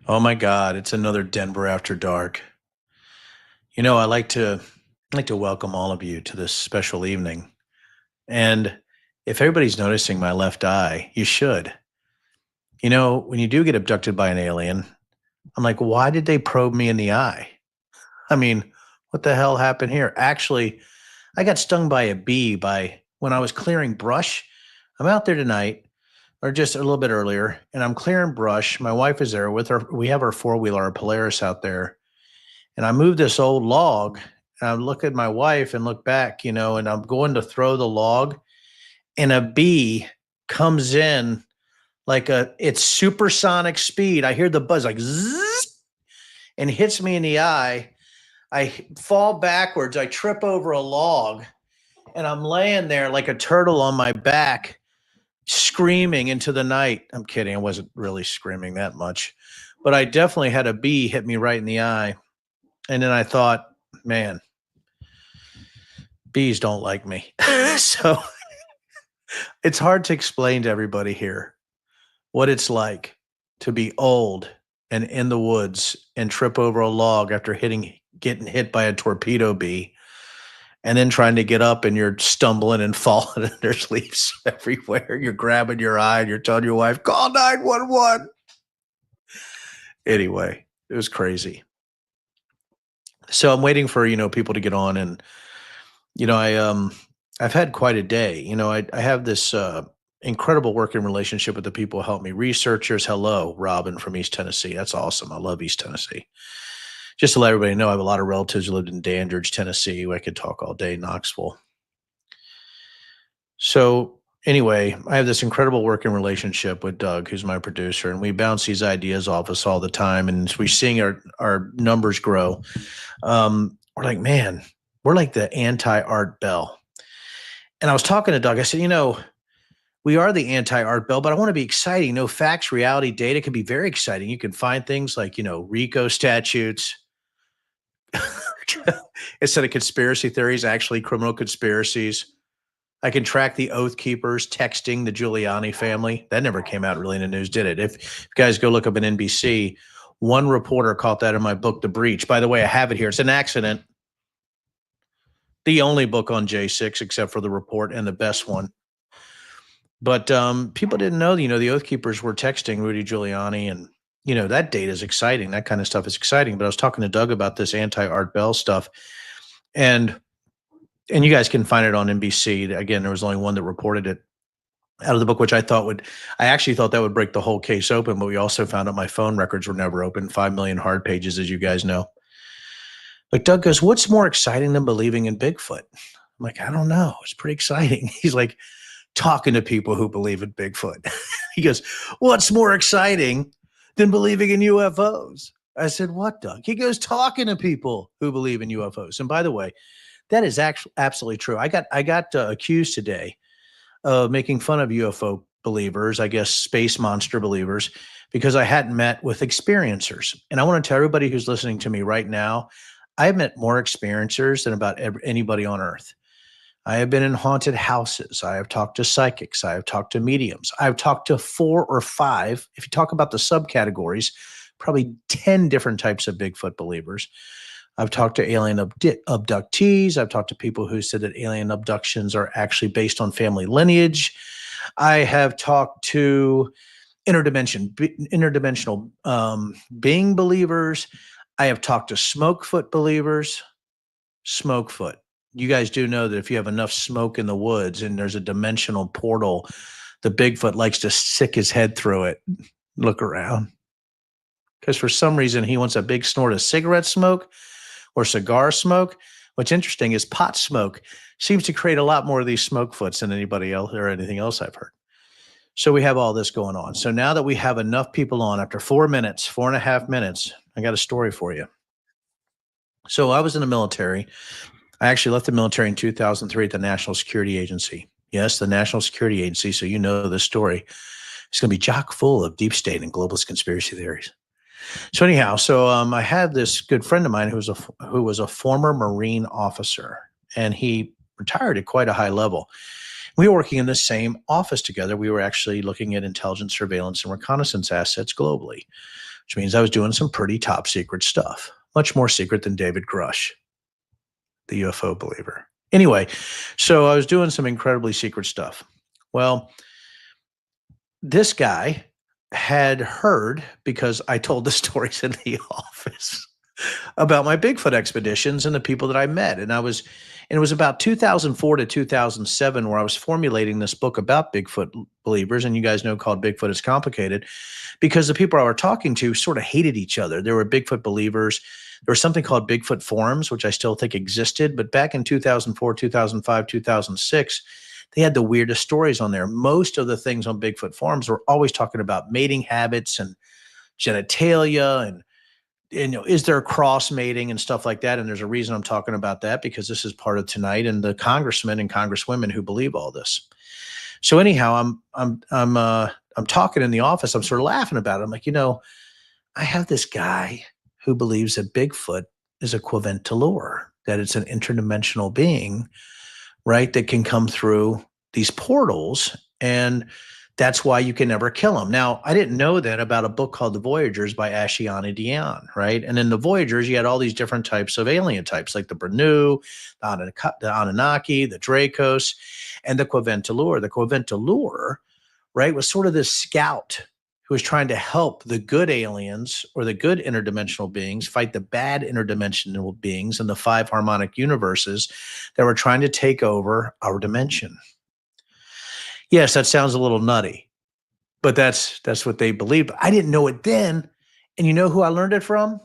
Oh my God, it's another Denver after dark. I like to welcome all of you to this special evening. And if everybody's noticing my left eye, you should. When you do get abducted by an alien, I'm like, why did they probe me in the eye? I mean, what the hell happened here? Actually, I got stung by a bee by when I was clearing brush. I'm out there tonight, or just a little bit earlier, and I'm clearing brush. My wife is there with her. We have our four-wheeler, our Polaris out there, and I moved this old log. And I look at my wife and look back, and I'm going to throw the log, and a bee comes in like it's supersonic speed. I hear the buzz like zzz, and hits me in the eye. I fall backwards. I trip over a log, and I'm laying there like a turtle on my back, screaming into the night. I'm kidding. I wasn't really screaming that much, but I definitely had a bee hit me right in the eye. And then I thought, man, bees don't like me. So it's hard to explain to everybody here what it's like to be old and in the woods and trip over a log after getting hit by a torpedo bee, and then trying to get up and you're stumbling and falling and there's leaves everywhere. You're grabbing your eye and you're telling your wife, call 911. Anyway, it was crazy. So I'm waiting for, people to get on, and I've had quite a day. I have this incredible working relationship with the people who help me. Researchers, hello, Robin from East Tennessee. That's awesome. I love East Tennessee. Just to let everybody know, I have a lot of relatives who lived in Dandridge, Tennessee. I could talk all day, Knoxville. So anyway, I have this incredible working relationship with Doug, who's my producer, and we bounce these ideas off us all the time. And as we're seeing our numbers grow, we're like, man, we're like the anti-Art Bell. And I was talking to Doug. I said, we are the anti-Art Bell, but I want to be exciting. No facts, reality, data can be very exciting. You can find things like, RICO statutes. Instead of conspiracy theories, actually criminal conspiracies. I can track the Oath Keepers texting the Giuliani family. That never came out really in the news, did it? If you guys go look up an NBC, one reporter caught that in my book, The Breach. By the way, I have it here. It's an accident. The only book on J6, except for the report, and the best one. But people didn't know, the Oath Keepers were texting Rudy Giuliani, and that data is exciting. That kind of stuff is exciting. But I was talking to Doug about this anti-Art Bell stuff, and you guys can find it on NBC. Again, there was only one that reported it out of the book, which I actually thought that would break the whole case open. But we also found out my phone records were never open. 5 million hard pages, as you guys know. But Doug goes, what's more exciting than believing in Bigfoot? I'm like, I don't know. It's pretty exciting. He's like, talking to people who believe in Bigfoot. He goes, what's more exciting than believing in UFOs? I said, what, Doug? He goes, talking to people who believe in UFOs. And by the way, that is actually absolutely true. I got accused today of making fun of UFO believers, I guess space monster believers, because I hadn't met with experiencers. And I want to tell everybody who's listening to me right now, I've met more experiencers than about anybody on Earth. I have been in haunted houses. I have talked to psychics. I have talked to mediums. I've talked to 4 or 5. If you talk about the subcategories, probably 10 different types of Bigfoot believers. I've talked to alien abductees. I've talked to people who said that alien abductions are actually based on family lineage. I have talked to interdimensional being believers. I have talked to Smokefoot believers. Smokefoot. You guys do know that if you have enough smoke in the woods and there's a dimensional portal, the Bigfoot likes to stick his head through it. Look around. Because for some reason, he wants a big snort of cigarette smoke or cigar smoke. What's interesting is pot smoke seems to create a lot more of these Smokefoots than anybody else or anything else I've heard. So we have all this going on. So now that we have enough people on, after 4.5 minutes, I got a story for you. So I was in the military. I actually left the military in 2003 at the National Security Agency. Yes, the National Security Agency. So you know this story. It's going to be chock full of deep state and globalist conspiracy theories. So anyhow, I had this good friend of mine who was a former Marine officer, and he retired at quite a high level. We were working in the same office together. We were actually looking at intelligence, surveillance, and reconnaissance assets globally. which means I was doing some pretty top secret stuff, much more secret than David Grush, the UFO believer. Anyway, so I was doing some incredibly secret stuff. Well, this guy had heard, because I told the stories in the office about my Bigfoot expeditions and the people that I met. And it was about 2004 to 2007 where I was formulating this book about Bigfoot believers. And you guys know, called Bigfoot is Complicated, because the people I were talking to sort of hated each other. There were Bigfoot believers. There was something called Bigfoot forums, which I still think existed. But back in 2004, 2005, 2006, they had the weirdest stories on there. Most of the things on Bigfoot forums were always talking about mating habits and genitalia and is there cross mating and stuff like that? And there's a reason I'm talking about that, because this is part of tonight and the congressmen and congresswomen who believe all this. So anyhow, I'm talking in the office. I'm sort of laughing about it. I'm like, I have this guy who believes that Bigfoot is a Quaventalor, that it's an interdimensional being, right? That can come through these portals, and that's why you can never kill him. Now, I didn't know that about a book called The Voyagers by Ashiani Dion, right? And in The Voyagers, you had all these different types of alien types, like the Branu, the Anunnaki, the Dracos, and the Quaventalor. The Quaventalor, right, was sort of this scout who was trying to help the good aliens or the good interdimensional beings fight the bad interdimensional beings in the 5 harmonic universes that were trying to take over our dimension. Yes, that sounds a little nutty, but that's what they believed. I didn't know it then. And you know who I learned it from?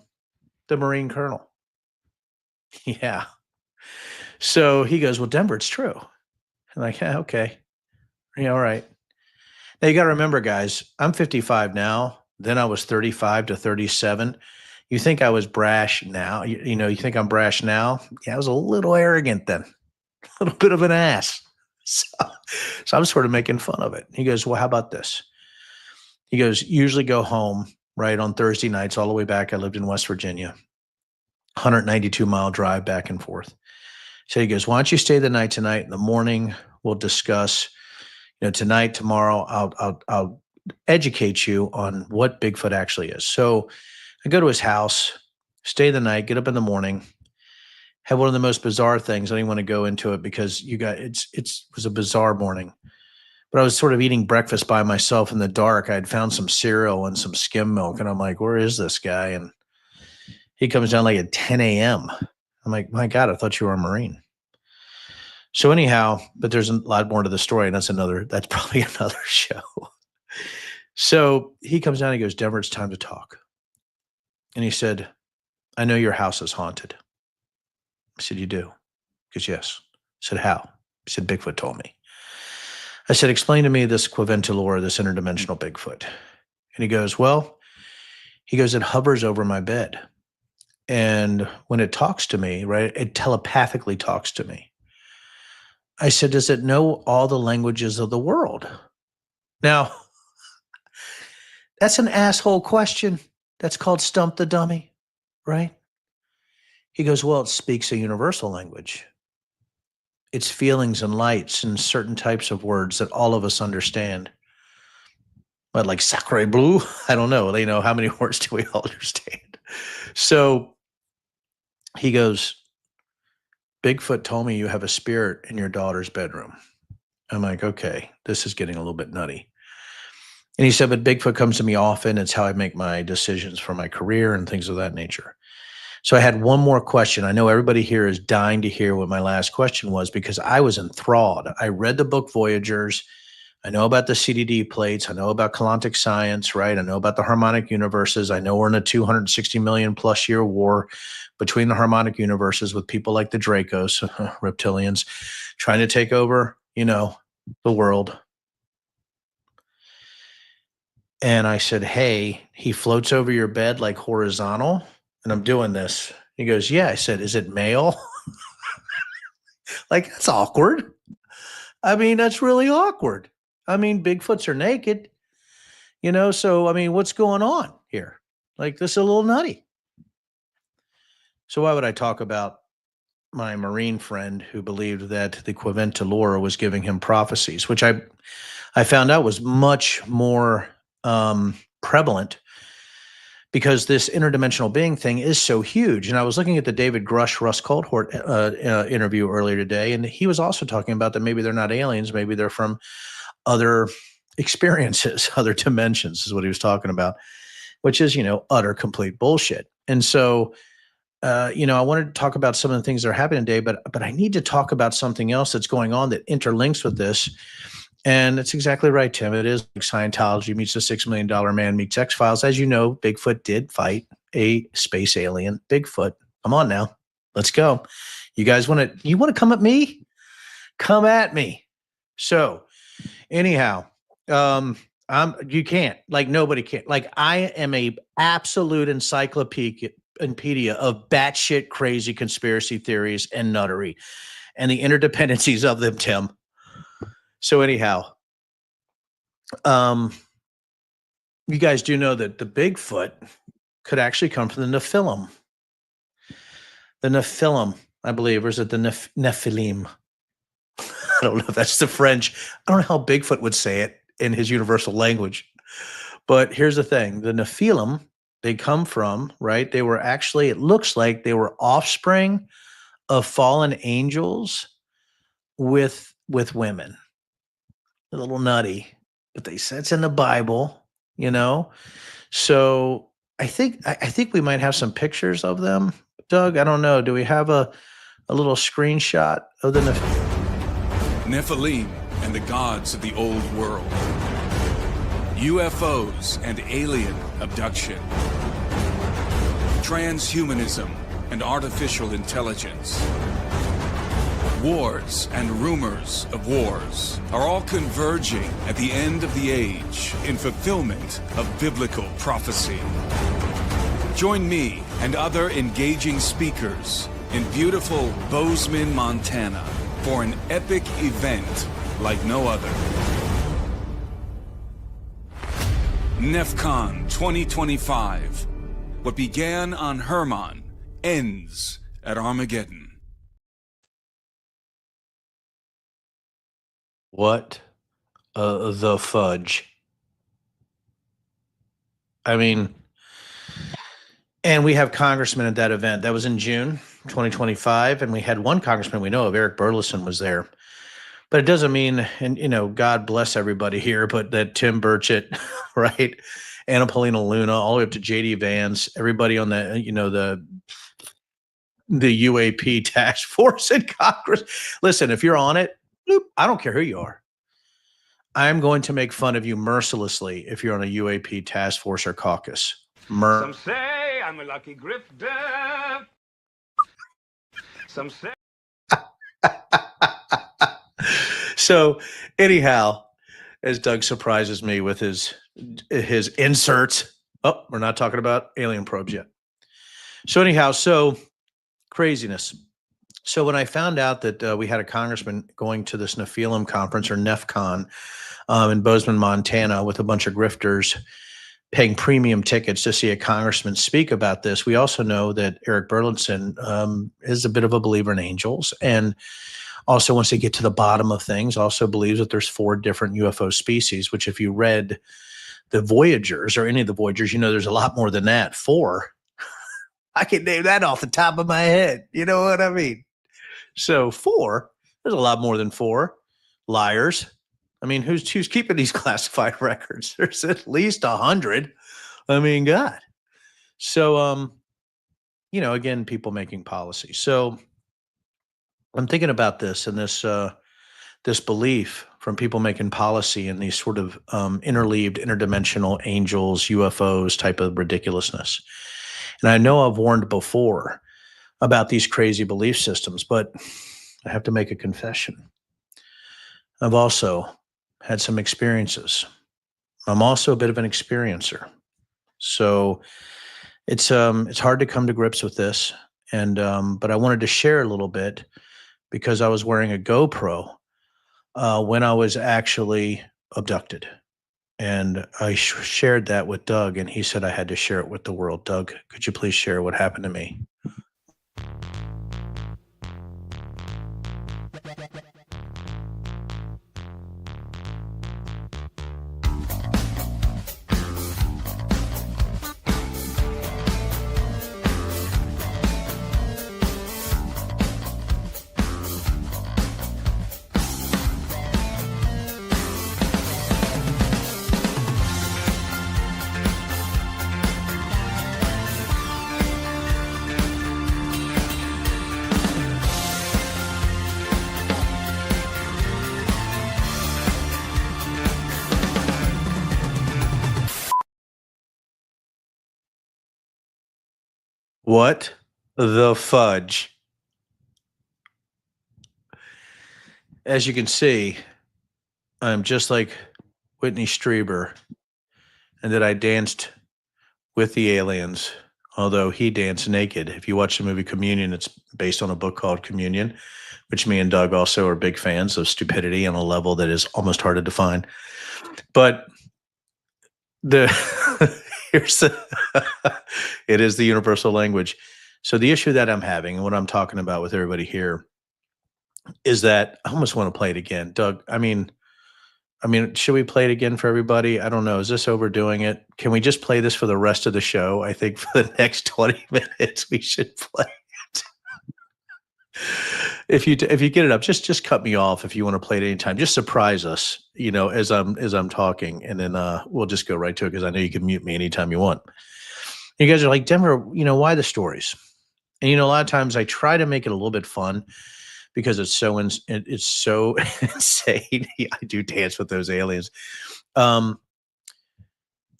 The Marine colonel. Yeah. So he goes, well, Denver, it's true. I'm like, yeah, okay. Yeah, all right. Now you got to remember, guys, I'm 55 now. Then I was 35 to 37. You think I was brash now? You think I'm brash now? Yeah, I was a little arrogant then, a little bit of an ass. So I'm sort of making fun of it. He goes, well, how about this? He goes, usually go home, right, on Thursday nights all the way back. I lived in West Virginia, 192-mile drive back and forth. So he goes, why don't you stay the night tonight? In the morning, we'll discuss, tonight, tomorrow, I'll educate you on what Bigfoot actually is. So I go to his house, stay the night, get up in the morning, have one of the most bizarre things. I don't even want to go into it because it was a bizarre morning. But I was sort of eating breakfast by myself in the dark. I had found some cereal and some skim milk, and I'm like, where is this guy? And he comes down like at 10 a.m. I'm like, my God, I thought you were a Marine. So anyhow, but there's a lot more to the story, and that's probably another show. So he comes down and he goes, Denver, it's time to talk. And he said, I know your house is haunted. I said, you do? He goes, yes. I said, how? He said, Bigfoot told me. I said, explain to me this Quaventalor, this interdimensional Bigfoot. And he goes, it hovers over my bed. And when it talks to me, right, it telepathically talks to me. I said, does it know all the languages of the world? Now, that's an asshole question. That's called Stump the Dummy, right? He goes, well, it speaks a universal language. It's feelings and lights and certain types of words that all of us understand. But like sacre bleu, I don't know. How many words do we all understand? So he goes, Bigfoot told me you have a spirit in your daughter's bedroom. I'm like, okay, this is getting a little bit nutty. And he said, but Bigfoot comes to me often. It's how I make my decisions for my career and things of that nature. So I had one more question. I know everybody here is dying to hear what my last question was, because I was enthralled. I read the book Voyagers. I know about the CDD plates. I know about Kalantic science, right? I know about the harmonic universes. I know we're in a 260 million plus year war between the harmonic universes with people like the Dracos, reptilians, trying to take over, the world. And I said, hey, he floats over your bed like horizontal. And I'm doing this. He goes, yeah. I said, is it male? Like, that's awkward. I mean, that's really awkward. I mean, Bigfoots are naked, so, I mean, what's going on here? Like, this is a little nutty. So why would I talk about my Marine friend who believed that the Quaventalor was giving him prophecies, which I found out was much more prevalent because this interdimensional being thing is so huge. And I was looking at the David Grush, Russ Coulthart interview earlier today, and he was also talking about that maybe they're not aliens, maybe they're from other experiences, other dimensions is what he was talking about, which is, utter complete bullshit. And so, I wanted to talk about some of the things that are happening today, but I need to talk about something else that's going on that interlinks with this. And it's exactly right, Tim. It is like Scientology meets the $6 Million Man meets X-Files. As you know, Bigfoot did fight a space alien. Bigfoot, come on now. Let's go. You guys want to come at me? Come at me. So anyhow, you can't, like nobody can. Like I am a absolute encyclopedia of batshit crazy conspiracy theories and nuttery and the interdependencies of them, Tim. So anyhow, you guys do know that the Bigfoot could actually come from the Nephilim. The Nephilim, I believe, or is it the Nephilim? I don't know if that's the French. I don't know how Bigfoot would say it in his universal language. But here's the thing. The Nephilim, they come from, right? They were actually, it looks like they were offspring of fallen angels with women. A little nutty, but they said it's in the Bible, So I think we might have some pictures of them. Doug, I don't know. Do we have a little screenshot of the Nephilim and the gods of the old world? UFOs and alien abduction. Transhumanism and artificial intelligence. Wars and rumors of wars are all converging at the end of the age in fulfillment of biblical prophecy. Join me and other engaging speakers in beautiful Bozeman, Montana for an epic event like no other. NEFCON 2025. What began on Hermon ends at Armageddon. What the fudge? I mean, and we have congressmen at that event. That was in June 2025, and we had one congressman we know of, Eric Burleson, was there. But it doesn't mean, and God bless everybody here, but that Tim Burchett, right, Anna Paulina Luna, all the way up to J.D. Vance, everybody on the UAP task force in Congress. Listen, if you're on it, I don't care who you are. I'm going to make fun of you mercilessly if you're on a UAP task force or caucus. Some say I'm a lucky grifter. Some say. So anyhow, as Doug surprises me with his inserts. Oh, we're not talking about alien probes yet. So anyhow, craziness. So when I found out that we had a congressman going to this Nephilim conference, or NEFCON, in Bozeman, Montana, with a bunch of grifters paying premium tickets to see a congressman speak about this, we also know that Eric Burleson is a bit of a believer in angels, and also wants to get to the bottom of things, also believes that there's 4 different UFO species, which if you read the Voyagers or any of the Voyagers, there's a lot more than that. 4. I can name that off the top of my head. You know what I mean? So 4, there's a lot more than 4. Liars. I mean, who's keeping these classified records? There's at least 100. I mean, God. So, again, people making policy. So I'm thinking about this and this belief from people making policy and these sort of interleaved, interdimensional angels, UFOs type of ridiculousness. And I know I've warned before about these crazy belief systems, but I have to make a confession. I've also had some experiences. I'm also a bit of an experiencer. So it's hard to come to grips with this. And but I wanted to share a little bit because I was wearing a GoPro when I was actually abducted. And I shared that with Doug, and he said I had to share it with the world. Doug, could you please share what happened to me? What the fudge? As you can see, I'm just like Whitney Strieber, and that I danced with the aliens, although he danced naked. If you watch the movie Communion, it's based on a book called Communion, which me and Doug also are big fans of stupidity on a level that is almost hard to define. But the here's the it is the universal language. So the issue that I'm having and what I'm talking about with everybody here is that I almost want to play it again. Doug, I mean, should we play it again for everybody? I don't know. Is this overdoing it? Can we just play this for the rest of the show? I think for the next 20 minutes we should play it. If you get it up, just cut me off if you want to play it anytime. Just surprise us, as I'm talking, and then we'll just go right to it because I know you can mute me anytime you want. You guys are like, Denver, why the stories? And a lot of times I try to make it a little bit fun because it's so insane. I do dance with those aliens.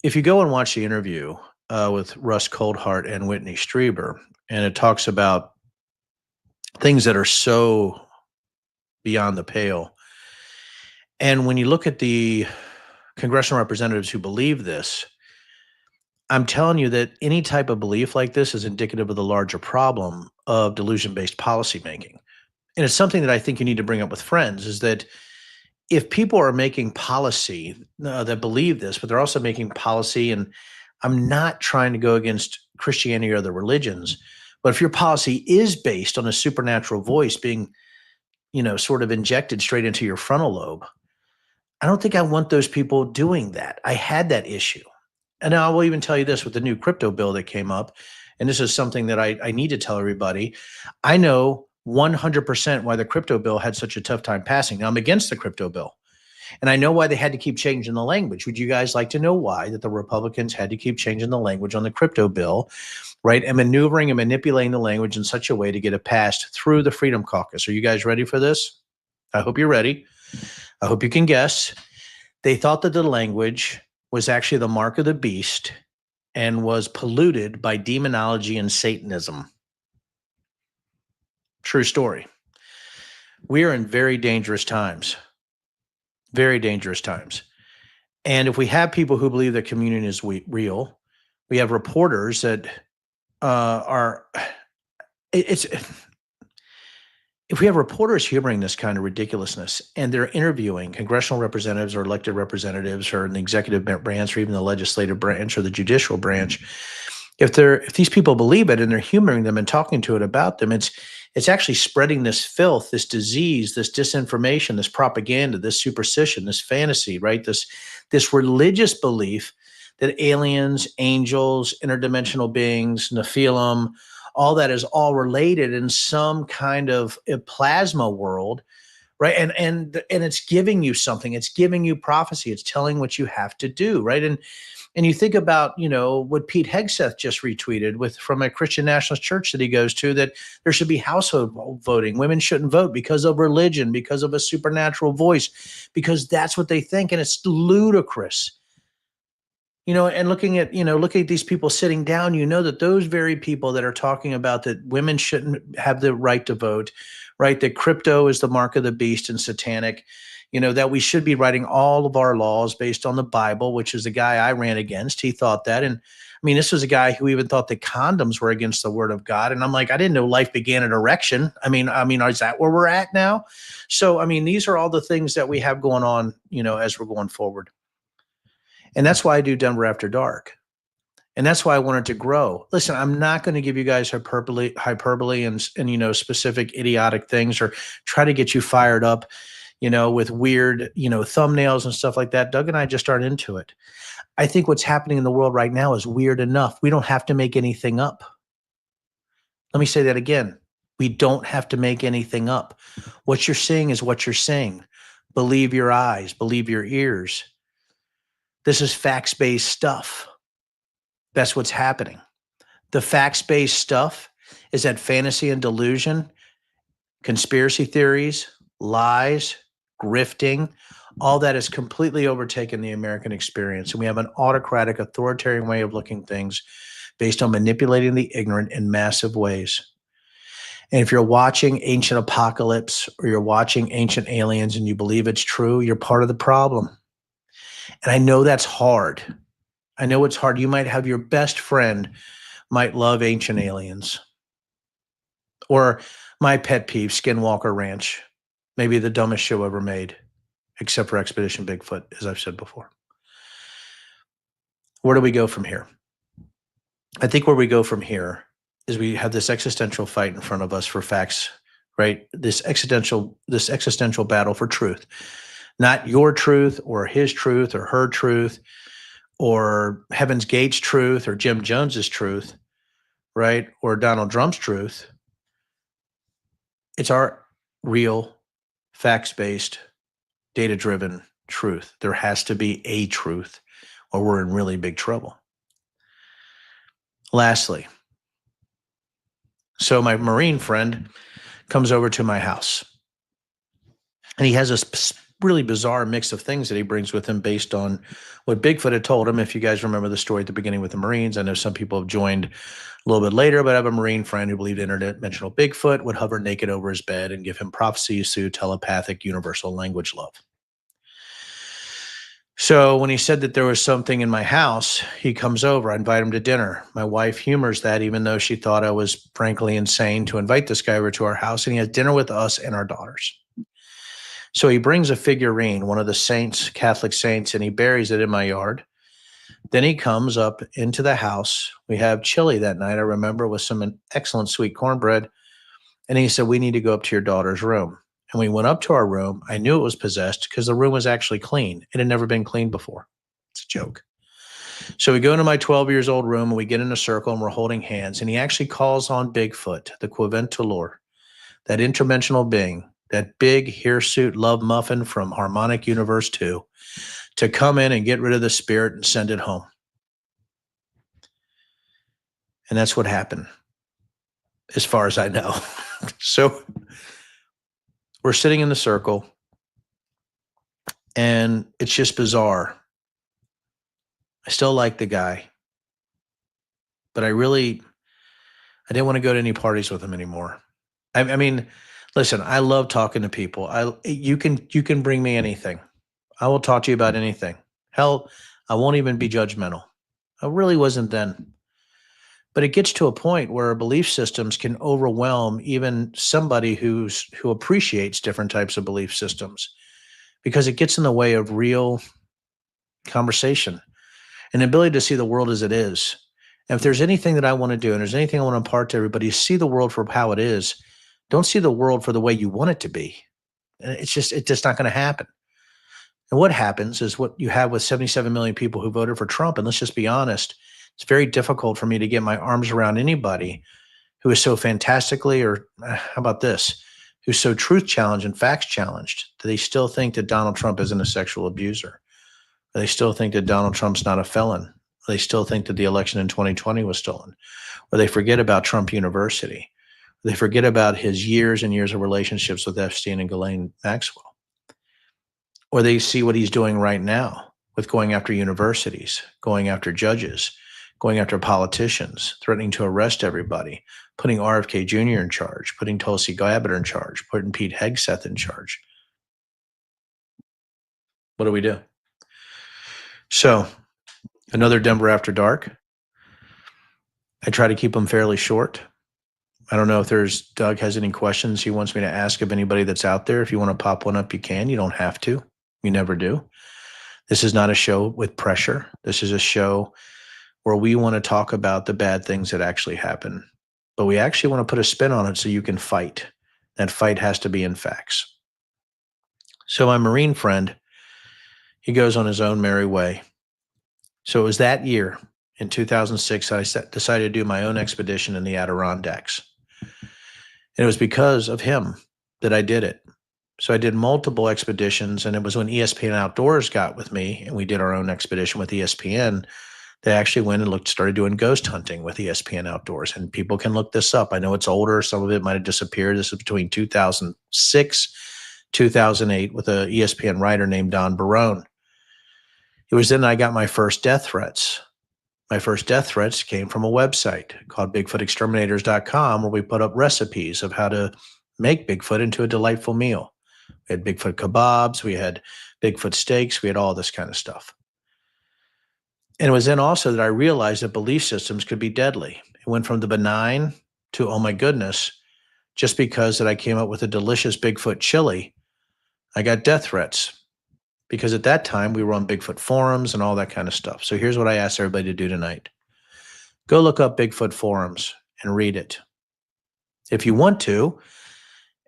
If you go and watch the interview with Russ Coldhart and Whitney Strieber, and it talks about things that are so beyond the pale. And when you look at the congressional representatives who believe this, I'm telling you that any type of belief like this is indicative of the larger problem of delusion-based policymaking. And it's something that I think you need to bring up with friends, is that if people are making policy that believe this, but they're also making policy, and I'm not trying to go against Christianity or other religions, but if your policy is based on a supernatural voice being, sort of injected straight into your frontal lobe, I don't think I want those people doing that. I had that issue. And I will even tell you this with the new crypto bill that came up, and this is something that I need to tell everybody. I know 100% why the crypto bill had such a tough time passing. Now, I'm against the crypto bill, and I know why they had to keep changing the language. Would you guys like to know why that the Republicans had to keep changing the language on the crypto bill, right? And maneuvering and manipulating the language in such a way to get it passed through the Freedom Caucus. Are you guys ready for this? I hope you're ready. I hope you can guess. They thought that the language was actually the mark of the beast and was polluted by demonology and Satanism. True story. We are in very dangerous times. Very dangerous times. And if we have people who believe that communion is real, we have reporters that if we have reporters humoring this kind of ridiculousness, and they're interviewing congressional representatives or elected representatives or in the executive branch or even the legislative branch or the judicial branch, if these people believe it and they're humoring them and talking to it about them, it's actually spreading this filth, this disease, this disinformation, this propaganda, this superstition, this fantasy, right? This religious belief that aliens, angels, interdimensional beings, Nephilim, all that is all related in some kind of a plasma world, right? And it's giving you something. It's giving you prophecy. It's telling what you have to do, right? And you think about, what Pete Hegseth just retweeted from a Christian nationalist church that he goes to, that there should be household voting. Women shouldn't vote because of religion, because of a supernatural voice, because that's what they think. And it's ludicrous. And looking at these people sitting down, that those very people that are talking about that women shouldn't have the right to vote, right? That crypto is the mark of the beast and satanic, that we should be writing all of our laws based on the Bible, which is the guy I ran against. He thought that. And I mean, this was a guy who even thought that condoms were against the word of God. And I'm like, I didn't know life began at erection. I mean, is that where we're at now? So, I mean, these are all the things that we have going on, as we're going forward. And that's why I do Denver After Dark. And that's why I wanted to grow. Listen, I'm not going to give you guys hyperbole and specific idiotic things or try to get you fired up, with weird, thumbnails and stuff like that. Doug and I just aren't into it. I think what's happening in the world right now is weird enough. We don't have to make anything up. Let me say that again. We don't have to make anything up. What you're seeing is what you're seeing. Believe your eyes, believe your ears. This is facts-based stuff. That's what's happening. The facts-based stuff is that fantasy and delusion, conspiracy theories, lies, grifting, all that has completely overtaken the American experience. And we have an autocratic, authoritarian way of looking things based on manipulating the ignorant in massive ways. And if you're watching Ancient Apocalypse or you're watching Ancient Aliens and you believe it's true, you're part of the problem. And I know that's hard. I know it's hard. You might have your best friend might love Ancient Aliens. Or my pet peeve, Skinwalker Ranch. Maybe the dumbest show ever made, except for Expedition Bigfoot, as I've said before. Where do we go from here? I think where we go from here is we have this existential fight in front of us for facts, right? This existential battle for truth. Not your truth or his truth or her truth or Heaven's Gate's truth or Jim Jones's truth, right? Or Donald Trump's truth. It's our real, facts-based, data-driven truth. There has to be a truth or we're in really big trouble. Lastly, so my Marine friend comes over to my house and he has this really bizarre mix of things that he brings with him based on what Bigfoot had told him. If you guys remember the story at the beginning with the Marines, I know some people have joined a little bit later, but I have a Marine friend who believed interdimensional Bigfoot would hover naked over his bed and give him prophecies through telepathic universal language love. So when he said that there was something in my house, he comes over. I invite him to dinner. My wife humors that, even though she thought I was frankly insane to invite this guy over to our house, and he has dinner with us and our daughters. So he brings a figurine, one of the saints, Catholic saints, and he buries it in my yard. Then he comes up into the house. We have chili that night, I remember, with some excellent sweet cornbread. And he said, we need to go up to your daughter's room. And we went up to our room. I knew it was possessed because the room was actually clean. It had never been cleaned before. It's a joke. So we go into my 12 years old room and we get in a circle and we're holding hands. And he actually calls on Bigfoot, the Quaventulor, that interdimensional being, that big hirsute love muffin from Harmonic Universe 2, to come in and get rid of the spirit and send it home. And that's what happened, as far as I know. So we're sitting in the circle, and it's just bizarre. I still like the guy, but I didn't want to go to any parties with him anymore. I mean, listen, I love talking to people. You can bring me anything. I will talk to you about anything. Hell, I won't even be judgmental. I really wasn't then. But it gets to a point where belief systems can overwhelm even somebody who appreciates different types of belief systems, because it gets in the way of real conversation and the ability to see the world as it is. And if there's anything that I want to do, and there's anything I want to impart to everybody, see the world for how it is. Don't see the world for the way you want it to be. And it's just not going to happen. And what happens is what you have with 77 million people who voted for Trump. And let's just be honest, it's very difficult for me to get my arms around anybody who is so fantastically, or how about this, who's so truth challenged and facts challenged that they still think that Donald Trump isn't a sexual abuser. Or they still think that Donald Trump's not a felon. Or they still think that the election in 2020 was stolen. Or they forget about Trump University. Or they forget about his years and years of relationships with Epstein and Ghislaine Maxwell. Or they see what he's doing right now with going after universities, going after judges, going after politicians, threatening to arrest everybody, putting RFK Jr. in charge, putting Tulsi Gabbard in charge, putting Pete Hegseth in charge. What do we do? So, another Denver After Dark. I try to keep them fairly short. I don't know if Doug has any questions he wants me to ask of anybody that's out there. If you want to pop one up, you can. You don't have to. You never do. This is not a show with pressure. This is a show where we want to talk about the bad things that actually happen. But we actually want to put a spin on it so you can fight. That fight has to be in facts. So my Marine friend, he goes on his own merry way. So it was that year, in 2006, I decided to do my own expedition in the Adirondacks. And it was because of him that I did it. So I did multiple expeditions, and it was when ESPN Outdoors got with me, and we did our own expedition with ESPN. They actually went and started doing ghost hunting with ESPN Outdoors. And people can look this up. I know it's older. Some of it might have disappeared. This is between 2006, 2008 with a ESPN writer named Don Barone. It was then I got my first death threats. My first death threats came from a website called BigfootExterminators.com, where we put up recipes of how to make Bigfoot into a delightful meal. We had Bigfoot kebabs, we had Bigfoot steaks, we had all this kind of stuff. And it was then also that I realized that belief systems could be deadly. It went from the benign to, oh my goodness, just because that I came up with a delicious Bigfoot chili, I got death threats. Because at that time, we were on Bigfoot forums and all that kind of stuff. So here's what I asked everybody to do tonight. Go look up Bigfoot forums and read it. If you want to,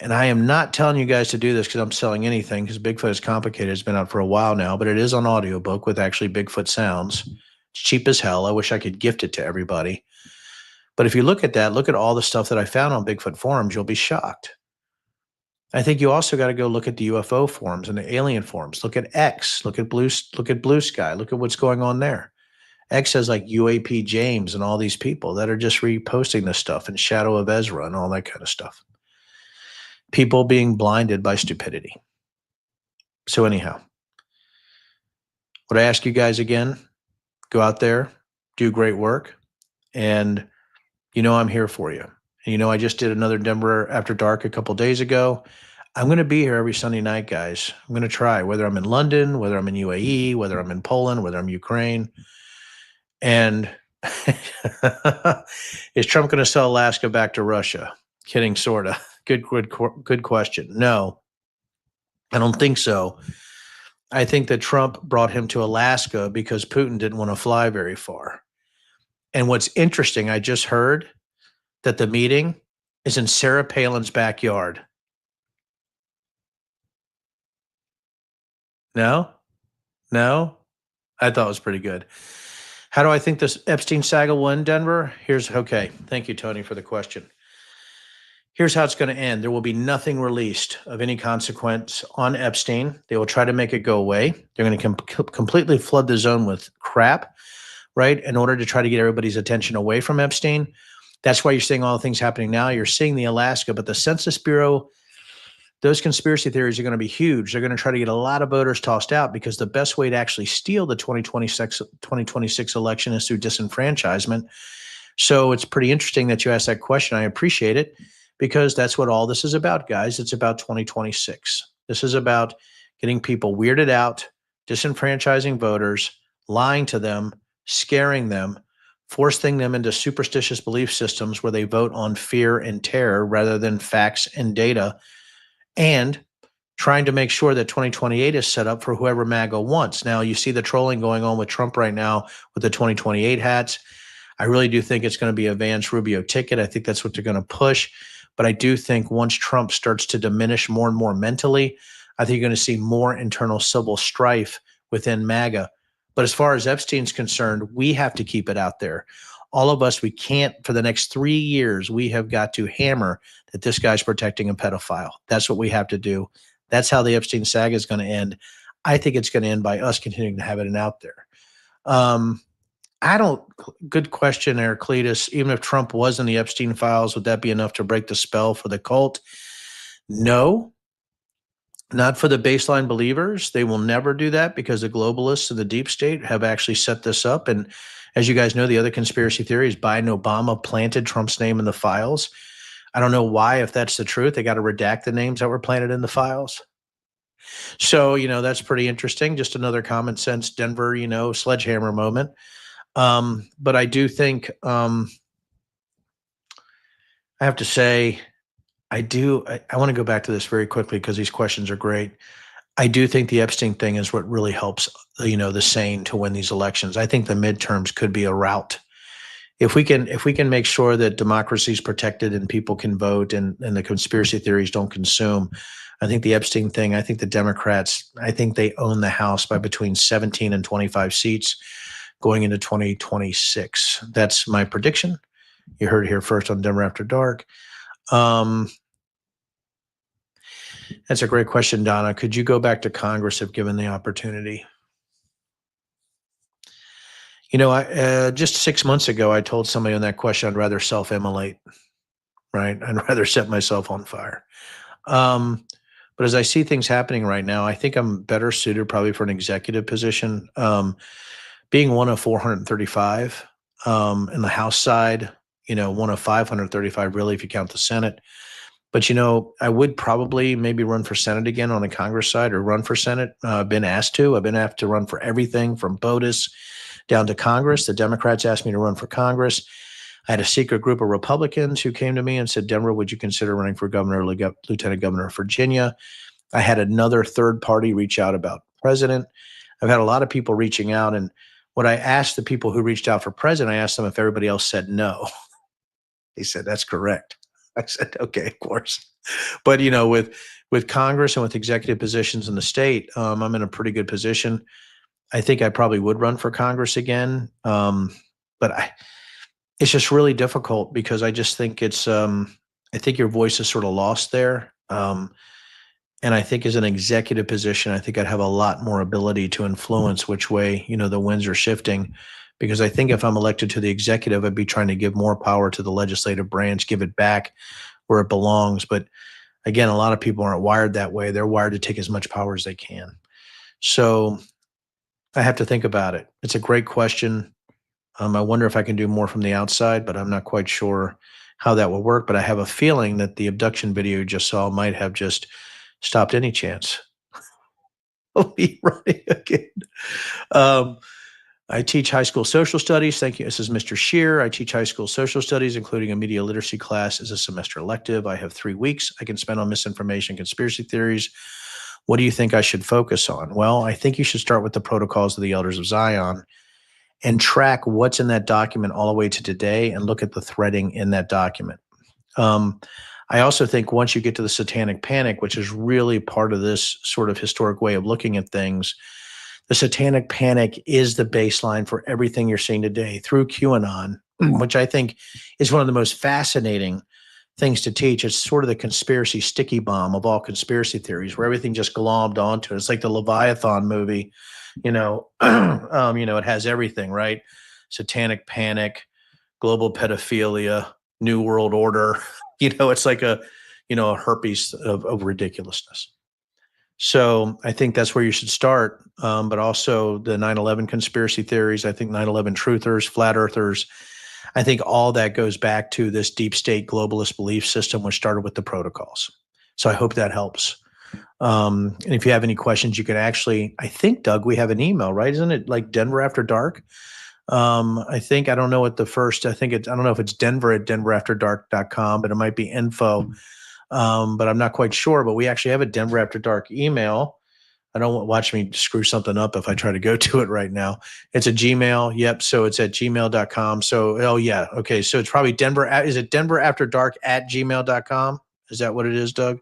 and I am not telling you guys to do this because I'm selling anything, because Bigfoot is complicated. It's been out for a while now, but it is on audiobook with actually Bigfoot sounds. It's cheap as hell. I wish I could gift it to everybody. But if you look at that, look at all the stuff that I found on Bigfoot forums, you'll be shocked. I think you also got to go look at the UFO forums and the alien forums. Look at X. Look at Blue Sky. Look at what's going on there. X has like UAP James and all these people that are just reposting this stuff, and Shadow of Ezra and all that kind of stuff. People being blinded by stupidity. So anyhow, would I ask you guys again? Go out there, do great work, and I'm here for you. And I just did another Denver After Dark a couple days ago. I'm going to be here every Sunday night, guys. I'm going to try, whether I'm in London, whether I'm in UAE, whether I'm in Poland, whether I'm Ukraine. And is Trump going to sell Alaska back to Russia? Kidding, sort of. Good question. No, I don't think so. I think that Trump brought him to Alaska because Putin didn't want to fly very far. And what's interesting, I just heard that the meeting is in Sarah Palin's backyard. No? I thought it was pretty good. How do I think this Epstein saga will end, Denver? Okay. Thank you, Tony, for the question. Here's how it's going to end. There will be nothing released of any consequence on Epstein. They will try to make it go away. They're going to completely flood the zone with crap, right, in order to try to get everybody's attention away from Epstein. That's why you're seeing all the things happening now. You're seeing the Alaska, but the Census Bureau, those conspiracy theories are going to be huge. They're going to try to get a lot of voters tossed out, because the best way to actually steal the 2026 election is through disenfranchisement. So it's pretty interesting that you asked that question. I appreciate it, because that's what all this is about, guys. It's about 2026. This is about getting people weirded out, disenfranchising voters, lying to them, scaring them, forcing them into superstitious belief systems where they vote on fear and terror rather than facts and data, and trying to make sure that 2028 is set up for whoever MAGA wants. Now, you see the trolling going on with Trump right now with the 2028 hats. I really do think it's going to be a Vance Rubio ticket. I think that's what they're going to push. But I do think once Trump starts to diminish more and more mentally, I think you're going to see more internal civil strife within MAGA. But as far as Epstein's concerned, we have to keep it out there. All of us, we can't, for the next 3 years, we have got to hammer that this guy's protecting a pedophile. That's what we have to do. That's how the Epstein saga is going to end. I think it's going to end by us continuing to have it out there. Good question, Heraclitus. Even if Trump was in the Epstein files, would that be enough to break the spell for the cult? No, not for the baseline believers. They will never do that, because the globalists and the deep state have actually set this up. And as you guys know, the other conspiracy theory is Biden Obama planted Trump's name in the files. I don't know why, if that's the truth, they got to redact the names that were planted in the files. So, that's pretty interesting. Just another common sense Denver, sledgehammer moment. But I do think, I have to say, I want to go back to this very quickly because these questions are great. I do think the Epstein thing is what really helps, the sane to win these elections. I think the midterms could be a route. If we can make sure that democracy is protected and people can vote and the conspiracy theories don't consume, I think the Epstein thing, I think the Democrats, I think they own the House by between 17 and 25 seats going into 2026. That's my prediction. You heard it here first on Denver After Dark. That's a great question, Donna. Could you go back to Congress if given the opportunity? Just 6 months ago, I told somebody on that question, I'd rather self-immolate, right? I'd rather set myself on fire. But as I see things happening right now, I think I'm better suited probably for an executive position. Being one of 435, in the House side, one of 535, really, if you count the Senate. But, I would probably maybe run for Senate again on the Congress side, or run for Senate. I've been asked to. I've been asked to run for everything from POTUS down to Congress. The Democrats asked me to run for Congress. I had a secret group of Republicans who came to me and said, Denver, would you consider running for governor or lieutenant governor of Virginia? I had another third party reach out about president. I've had a lot of people reaching out. And what I asked the people who reached out for president, I asked them if everybody else said no. They said, that's correct. I said, okay, of course. But, with Congress and with executive positions in the state, I'm in a pretty good position. I think I probably would run for Congress again. But it's just really difficult because I just think I think your voice is sort of lost there. And I think as an executive position, I think I'd have a lot more ability to influence which way, the winds are shifting. Because I think if I'm elected to the executive, I'd be trying to give more power to the legislative branch, give it back where it belongs. But again, a lot of people aren't wired that way. They're wired to take as much power as they can. So I have to think about it. It's a great question. I wonder if I can do more from the outside, but I'm not quite sure how that will work. But I have a feeling that the abduction video you just saw might have just stopped any chance of me running again. I teach high school social studies. Thank you. This is Mr. Shear. I teach high school social studies, including a media literacy class as a semester elective. I have 3 weeks I can spend on misinformation, conspiracy theories. What do you think I should focus on? Well, I think you should start with the protocols of the Elders of Zion and track what's in that document all the way to today and look at the threading in that document. I also think once you get to the Satanic Panic, which is really part of this sort of historic way of looking at things, the Satanic Panic is the baseline for everything you're seeing today through QAnon, which I think is one of the most fascinating things to teach. It's sort of the conspiracy sticky bomb of all conspiracy theories, where everything just glommed onto it. It's like the Leviathan movie, it has everything, right? Satanic Panic, global pedophilia, New World Order. It's like a herpes of ridiculousness. So I think that's where you should start. But also the 9/11 conspiracy theories, I think 9/11 truthers, flat earthers, I think all that goes back to this deep state globalist belief system, which started with the protocols. So I hope that helps. And if you have any questions, you can actually, I think, Doug, we have an email, right? Isn't it like Denver After Dark? I don't know what I don't know if it's Denver@denverafterdark.com, but it might be info. But I'm not quite sure. But we actually have a Denver After Dark email. I don't watch me screw something up if I try to go to it right now. It's a Gmail. Yep. So it's at gmail.com. So, oh yeah. Okay. So it's probably is it denverafterdark@gmail.com? Is that what it is, Doug?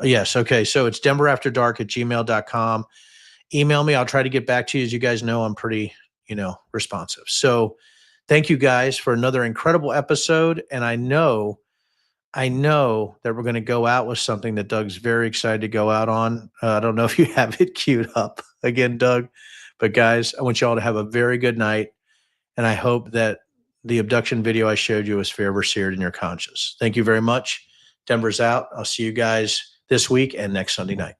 Yes. Okay. So it's denverafterdark@gmail.com. Email me. I'll try to get back to you. As you guys know, I'm pretty, responsive. So thank you guys for another incredible episode. And I know that we're going to go out with something that Doug's very excited to go out on. I don't know if you have it queued up again, Doug, but guys, I want you all to have a very good night. And I hope that the abduction video I showed you is forever seared in your conscience. Thank you very much. Denver's out. I'll see you guys this week and next Sunday night.